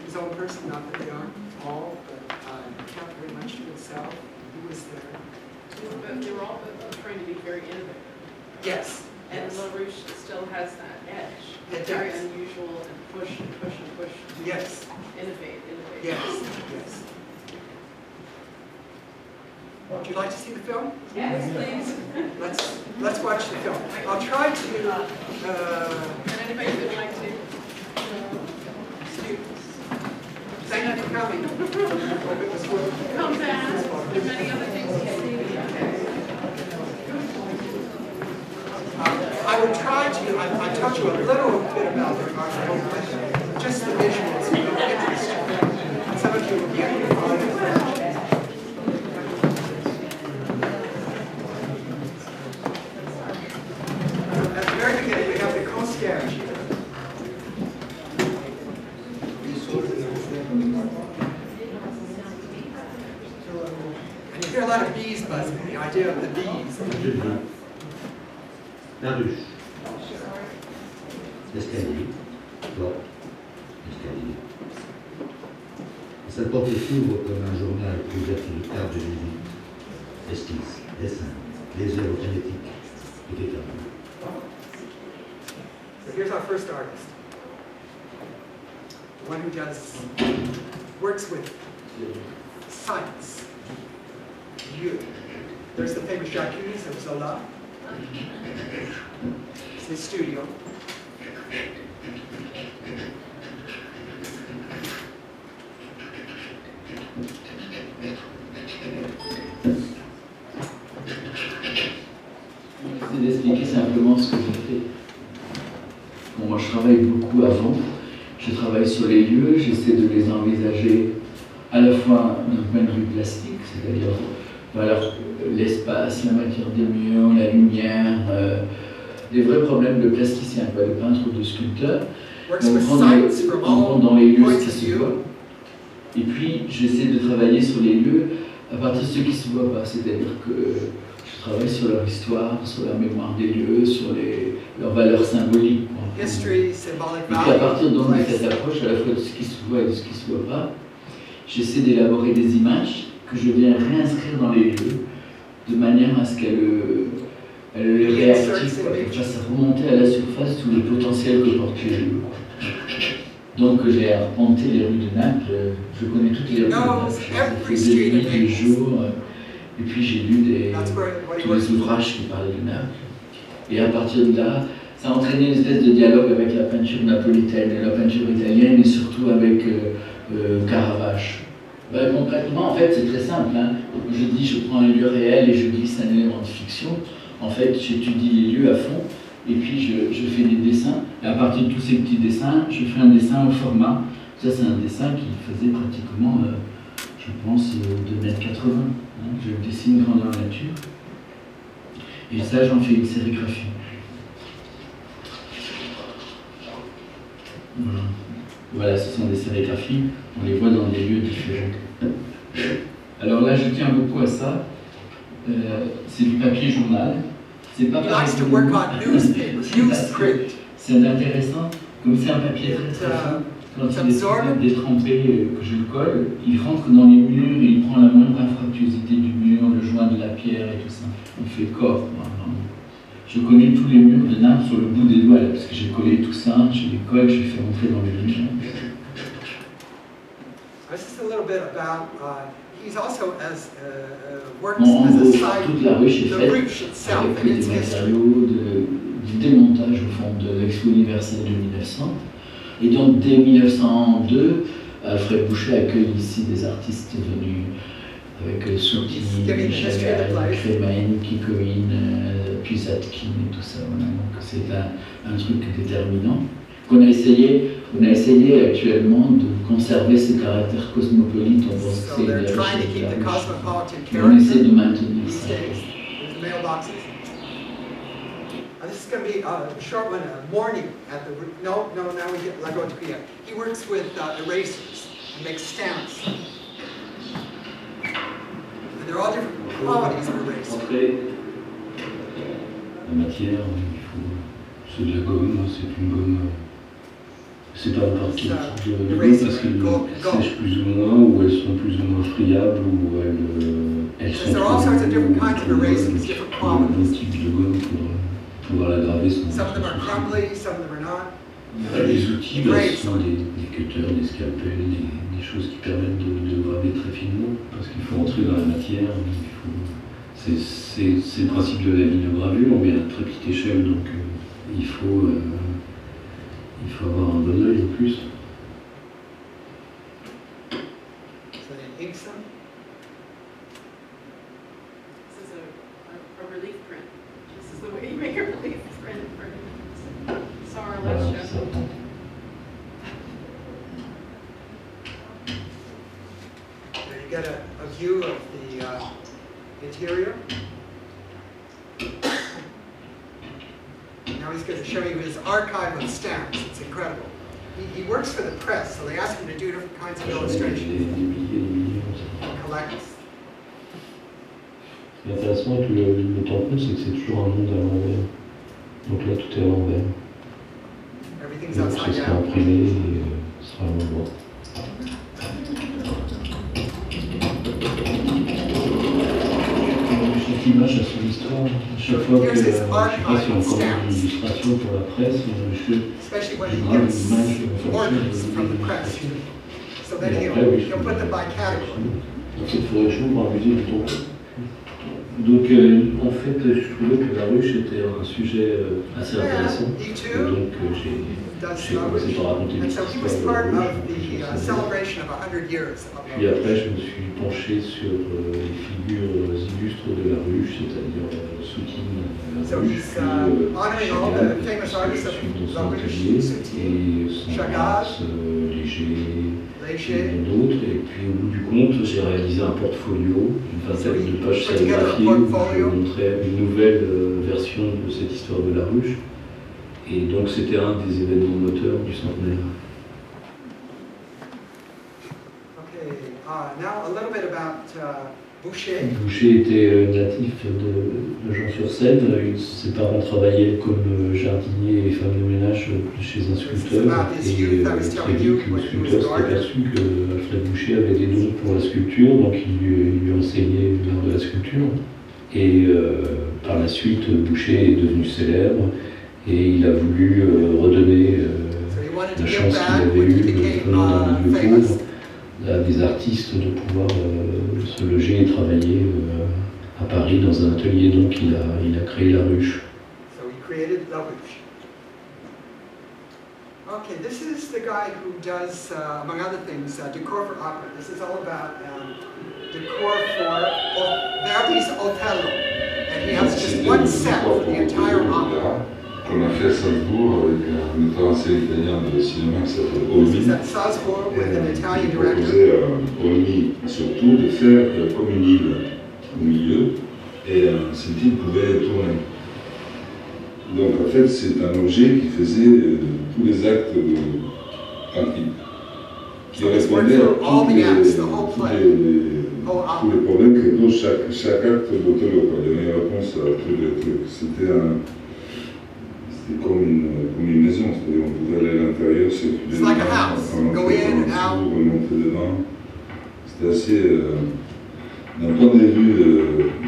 his own person, not that they aren't all, but kept very much to himself. He was there. But they were all trying to be very innovative. Yes. And yes. La Ruche still has that edge. It very does. unusual and push and push and push. Yes. Innovate. Yes, yes. Would you like to see the film? Yes, please. Let's watch the film. I'll try to. And anybody who'd like to. Students. Thank you for coming. Hope it was worth it. Come fast. There's many other things to see. I would try to. I told you a little bit about the remarkable, but just the visuals will interest you. Some of you will be able to follow it. At the very beginning, we have the concierge here. And you hear a lot of bees buzzing, the idea of the bees. La ruche. L'escalier. Porte. Escalier. Cette porte s'ouvre comme un journal couvert d'une carte de visite. Esquisse, dessin, les œuvres génétiques étaient à vous. So here's our first artist. One who works with science. You. There's the famous Jacques of Zola. It's his studio. C'est d'expliquer simplement ce que j'ai fait. Bon, moi, je travaille beaucoup avant. Je travaille sur les lieux, j'essaie de les envisager à la fois d'un point de vue plastique, c'est-à-dire l'espace, la matière des murs, la lumière, des vrais problèmes de plasticien, quoi, de peintre ou de sculpteur. On prend dans les lieux ce qui se voit. Et puis, j'essaie de travailler sur les lieux à partir de ce qui ne se voit pas, c'est-à-dire que je travaille sur leur histoire, sur la mémoire des lieux, sur leurs valeurs symboliques. Et puis à partir donc de cette approche, à la fois de ce qui se voit et de ce qui ne se voit pas, j'essaie d'élaborer des images que je viens réinscrire dans les lieux, de manière à ce qu'elles les réactivent, qu'elles fassent remonter à la surface tout le potentiel que portent les lieux. Donc j'ai arpenté les rues de Naples, je connais toutes les rues de Naples, j'ai fait des nuits, des jours, et puis j'ai lu tous les ouvrages qui parlaient de Naples. Et à partir de là, ça a entraîné une espèce de dialogue avec la peinture napolitaine et la peinture italienne, et surtout avec Caravage. Ben, concrètement, en fait, c'est très simple. Hein. Je prends un lieu réel et je glisse un élément de fiction. En fait, j'étudie les lieux à fond, et puis je fais des dessins. Et à partir de tous ces petits dessins, je fais un dessin au format. Ça, c'est un dessin qui faisait pratiquement, je pense, 2,80 m. Hein. Je le dessine grandeur nature. Et ça, j'en fais une sérigraphie. Voilà, ce sont des sérigraphies, on les voit dans des lieux différents. Alors là, je tiens beaucoup à ça. C'est du papier journal. C'est pas pareil. C'est intéressant, comme c'est un papier très très fin, quand il est détrempé, que je le colle, il rentre dans les murs, il prend la moindre infractuosité du mur, le joint de la pierre et tout ça. Il fait corps, vraiment. Je connais tous les murs de Naples sur le bout des doigts, là, parce que j'ai collé tout ça, je les colle, je les fais rentrer dans les murs. Toute la ruche est faite avec des matériaux du démontage au fond de l'Expo universelle de 1900. Et donc dès 1902, Alfred Boucher accueille ici des artistes venus avec Souti, Chagall, Shaiman, Kikoïn, Pusatkin et tout ça. Voilà. Donc c'est un truc déterminant. On a essayé actuellement de conserver ce caractère cosmopolite. On pense que c'est une richesse de la ruche. On essaie de maintenir ça. This is going to be a short one, a morning at the... now we get Lavoir. He works with erasers and makes stamps. And they're all different qualities of erasers. Après, la matière, il faut... C'est de la gomme, c'est une gomme... C'est pas n'importe quel type de gomme parce qu'elles sèchent plus ou moins, ou elles sont plus ou moins friables, ou elles sont plus ou moins types de gomme pour pouvoir la graver sans... Les outils, ce sont des cutters, des scalpels, des choses qui permettent de graver très finement, parce qu'il faut entrer dans la matière, c'est le principe de la linogravure, on met à très petite échelle, donc il faut avoir un bon œil en plus. This is a relief print. This is the way you make a relief print for Sarah Lutz show. There you get a view of the interior. Now he's going to show you his archive of stamps. It's incredible. He works for the press, so they ask him to do different kinds of illustrations. He collects. Ce qui est intéressant avec le tampon, c'est que c'est toujours un monde à l'envers. Donc là, tout est à l'envers. Donc ce sera imprimé et ce sera à l'endroit. chaque image a son histoire. Chaque fois que, je sais pas si on commande une illustration pour la presse, especially when je he grave gets une image en fonction orders de from the press. l'illustration. So Et then après, oui, he'll put them by category. donc il faudrait toujours un musée du ton. Donc en fait, je trouvais que la ruche était un sujet assez intéressant. He Et too donc does j'ai commencé par raconter and une so he was histoire part de la of ruche. the celebration of 100 years of Puis après, je me suis penché sur les figures illustres de la ruche, c'est-à-dire Soutine, la So ruche, he's puis honoring all Chagall, the famous parce que artists je of suis dans son La atelier, Ruche, Soutine, et son Chagall, Marx, Léger, Léger. et d'autres. Et puis au bout du compte, j'ai réalisé un portfolio, une vingtaine de pages Put together a sérigraphiées, où je portfolio. montrais une nouvelle version de cette histoire de la ruche. Et donc c'était un des événements moteurs du centenaire. Okay, now a little bit about Boucher. Boucher était natif de Jean-sur-Seine. Ses parents travaillaient comme jardiniers et femmes de ménage chez un sculpteur. Et très vite, le sculpteur s'est aperçu qu'Alfred Boucher avait des dons pour la sculpture, donc il lui enseignait l'art de la sculpture. Et par la suite, Boucher est devenu célèbre et il a voulu redonner la chance qu'il avait eue dans le milieu pauvre à des artistes de pouvoir se loger et travailler à Paris dans un atelier. Donc il a créé la ruche. So he created La Ruche. Okay, this is the guy who does, among other things, decor for opera. This is all about decor for Verdi's Othello. And he has just one set for the entire opera. Qu'on a fait à Salzbourg avec un metteur en scène italien de cinéma qui s'appelle This is OUMA. at Salzburg with an Italian Il director. proposait à OUMA surtout de faire comme une île au milieu et cette île pouvait tourner. Donc en fait c'est un objet qui faisait tous les actes antiques, qui répondait à tous les problèmes que pose chaque acte d'Othello. Il y avait une réponse à tous les trucs. C'était comme une maison, c'est-à-dire on pouvait aller à l'intérieur, circuler dedans, remonter dedans. C'était assez, d'un point de vue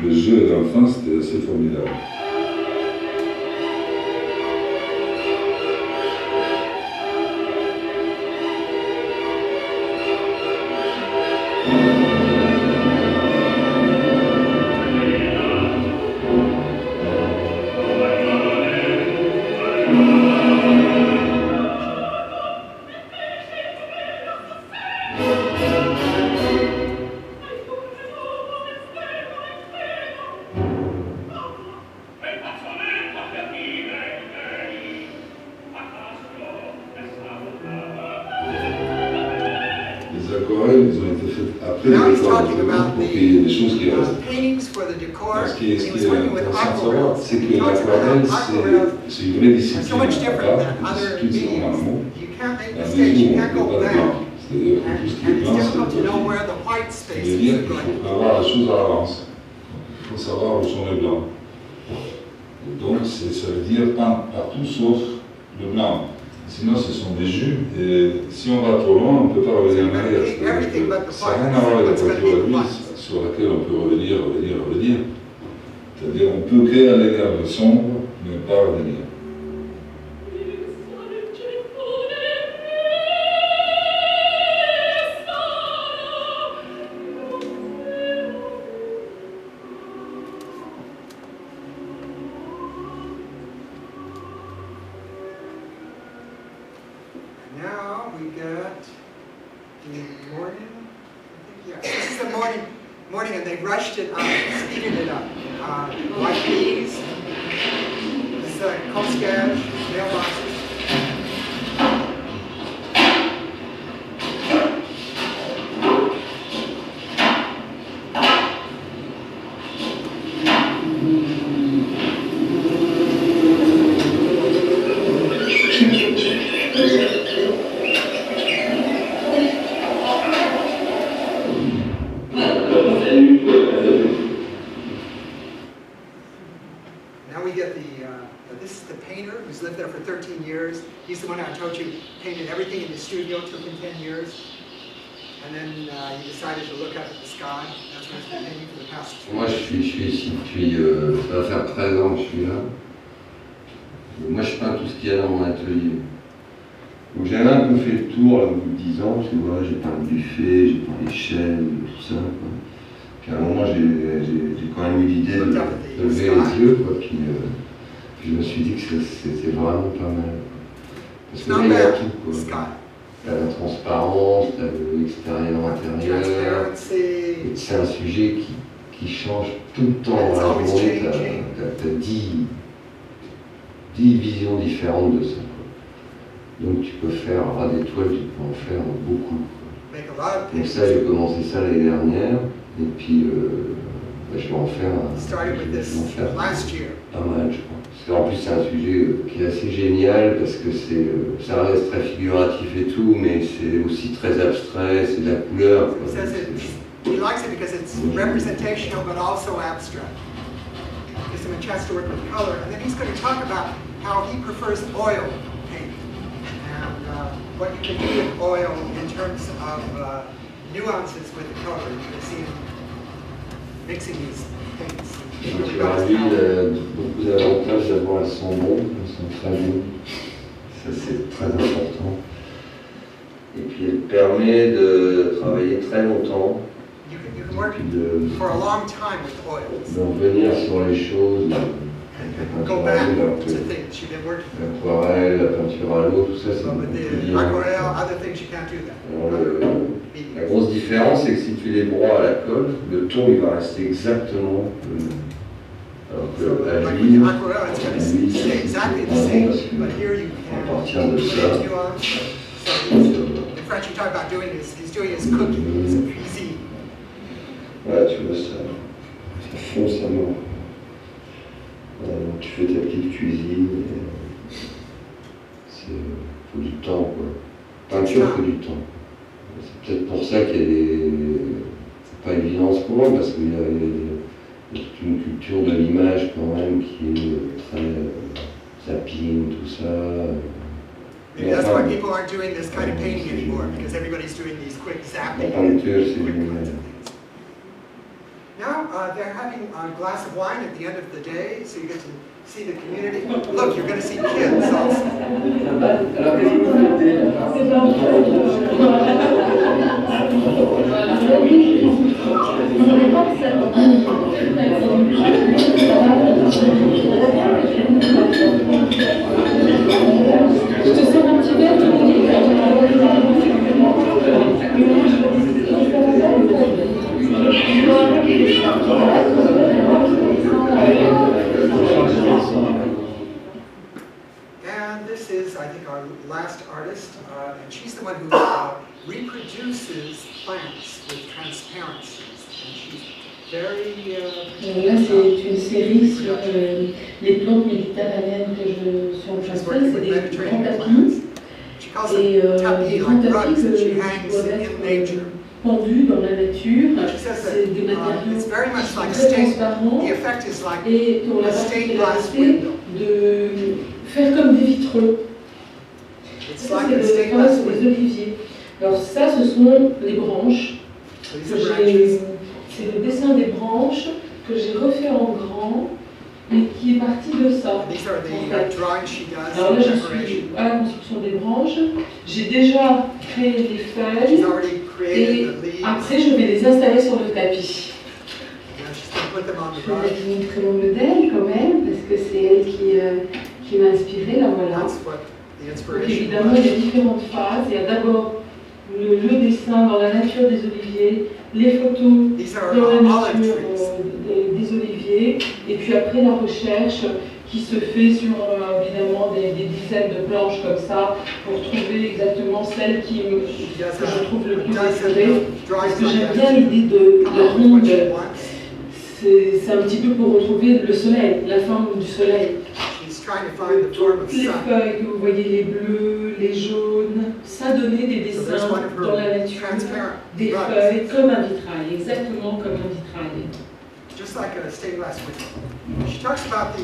de jeu d'enfant, c'était assez formidable. Now he's talking about pour qu'il y ait des choses qui the restent. paintings for the decor. Ce qui est He was working with intéressant de savoir, aquarels. c'est He que talks about l'aquarelle, aquarels c'est une vraie are discipline so much à different part, than other c'est tout en mediums. amont. You can't make La mistakes, you maison, can't on go ne peut pas back. dedans. C'est-à-dire que tout ce qui est And it's blanc, difficult to know c'est where the white ça spaces veut dire are qu'il going. faut prévoir la chose à l'avance. Il faut savoir où sont les blancs. Et donc, ça veut dire peindre partout sauf le blanc. Sinon, ce sont des jus, et si on va trop loin, on ne peut pas revenir en arrière. Ça n'a rien à voir avec la peinture à l'huile, sur laquelle on peut revenir. C'est-à-dire, on peut créer aller vers le sombre, mais pas revenir. Now we got the morning. I think, yeah, this is the morning, and they rushed it up, speeded it up. White peas, this is Koskaj, mailboxes. Now we get this is the painter who's lived there for 13 years. He's the one I told you painted everything in the studio, took him 10 years. And then he decided to look up at the sky. That's what it's been painting for the past 2 Moi, je suis ici depuis, ça va faire 13 ans que je suis là. Moi, je peins tout ce qu'il y a dans mon atelier. Donc, j'avais un peu fait le tour, là, au bout de 10 ans, parce que voilà, j'ai peint le buffet, j'ai peint les chaînes, tout ça, quoi. Puis à un moment, j'ai quand même eu l'idée de lever les yeux, quoi. Puis je me suis dit que c'était vraiment pas mal. Parce que là, il y a tout, quoi. T'as la transparence, t'as l'extérieur intérieur. Et c'est un sujet qui change tout le temps dans la journée. T'as 10 visions différentes de ça, quoi. Donc tu peux faire ras d'étoiles, tu peux en faire beaucoup, quoi. Donc ça, j'ai commencé ça l'année dernière. Et puis je vais en faire pas mal, je crois. Parce qu'en plus, c'est un sujet qui est assez génial parce que ça reste très figuratif et tout, mais c'est aussi très abstrait, c'est de la couleur, quoi. He likes it because it's representational but also abstract. Gives him a chance to work with color. And then he's going to talk about how he prefers oil paint and what you can do with oil in terms of nuances with the color. You can see him mixing these paints. L'huile, beaucoup d'avantages, d'abord elles sont bonnes, elles sont très bonnes. Ça c'est très important. Et puis elle permet de travailler très longtemps. D'en venir sur les choses, l'aquarelle, la peinture à l'eau, tout ça c'est beaucoup plus bien. La grosse différence c'est que si tu les broies à la colle, le ton il va rester exactement alors qu'à l'huile, c'est vraiment parce qu'à partir de ça, voilà, tu vois ça fonce à mort. Voilà, donc tu fais ta petite cuisine, il faut du temps, quoi. Peinture, il faut du temps. C'est peut-être pour ça qu'il y a c'est pas évident en ce moment, parce qu'il y a toute une culture de l'image quand même qui est très zapping, tout ça. Maybe that's why people aren't doing this kind of painting anymore, because everybody's doing these quick zapping. Now they're having a glass of wine at the end of the day, so you get to see the community. Look, you're going to see kids also. Je te sers un petit verre de And this is, I think, our last artist, and she's the one who reproduces plants with transparencies. And she's very... Là, c'est une série sur les plantes méditerranéennes que je suis en train de faire. C'est des grands tapis. Et des grands tapis que je dois mettre pendus dans la nature. C'est des matériaux très transparents et qui ont la particularité de faire comme des vitraux. Ça, c'est le travail sur les oliviers. Alors ça, ce sont les branches. C'est le dessin des branches que j'ai refait en grand et qui est parti de ça. En fait. Alors là, je suis à la construction des branches. J'ai déjà créé les feuilles et après, je vais les installer sur le tapis. Je vais vous montrer mon modèle quand même parce que c'est elle qui m'a inspirée. Là, voilà. Donc, évidemment, il y a différentes phases. Il y a d'abord le dessin dans la nature des oliviers, les photos dans la nature des oliviers, et puis après la recherche qui se fait sur évidemment des dizaines de planches comme ça pour trouver exactement celle que je trouve le plus éclairée. Parce que j'aime bien l'idée de la ronde. C'est un petit peu pour retrouver le soleil, la forme du soleil. Toutes les feuilles que vous voyez, les bleus, les jaunes, ça donnait des dessins dans la nature, des feuilles comme un vitrail, exactement comme un vitrail. Just like a stained glass window. She talks about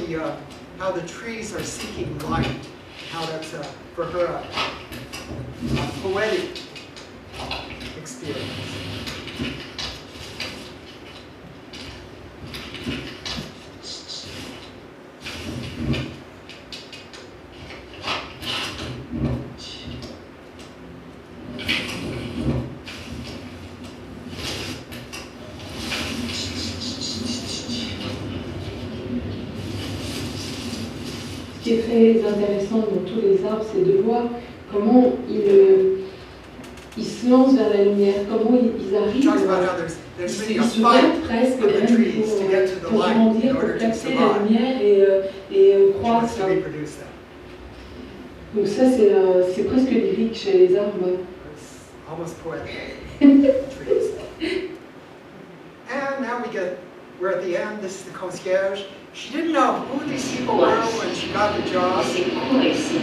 how the trees are seeking light, how that's for her a poetic experience. qui est très intéressant dans tous les arbres, c'est de voir comment ils se lancent vers la lumière, comment ils arrivent, ils se battent presque même pour grandir, pour capter la lumière et croître. Donc ça, c'est presque lyrique chez les arbres. Almost poetic. And now we're at the end. This is the concierge. She didn't know who these people were when she got the job. C'est court ici.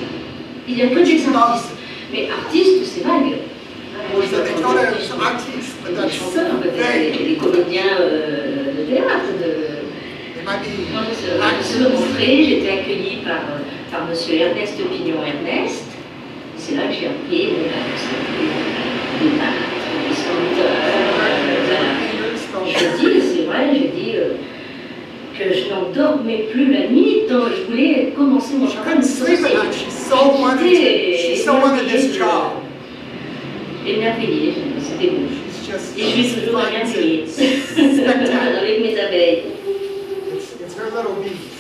Il y a que des artistes. Mais artistes, c'est vague. So they told her it was artists, but that's vague. Les comédiens de théâtre. They might be Quand je suis rentrée, j'étais accueillie par monsieur Ernest Pignon-Ernest. C'est là que j'ai appris des peintres, des sculpteurs. Je dis, c'est vrai, j'ai dit que je n'en dormais plus la nuit, donc je voulais commencer mon travail. Émerveillée, c'était beau. Et je suis toujours émerveillée avec mes abeilles. It's her little bee.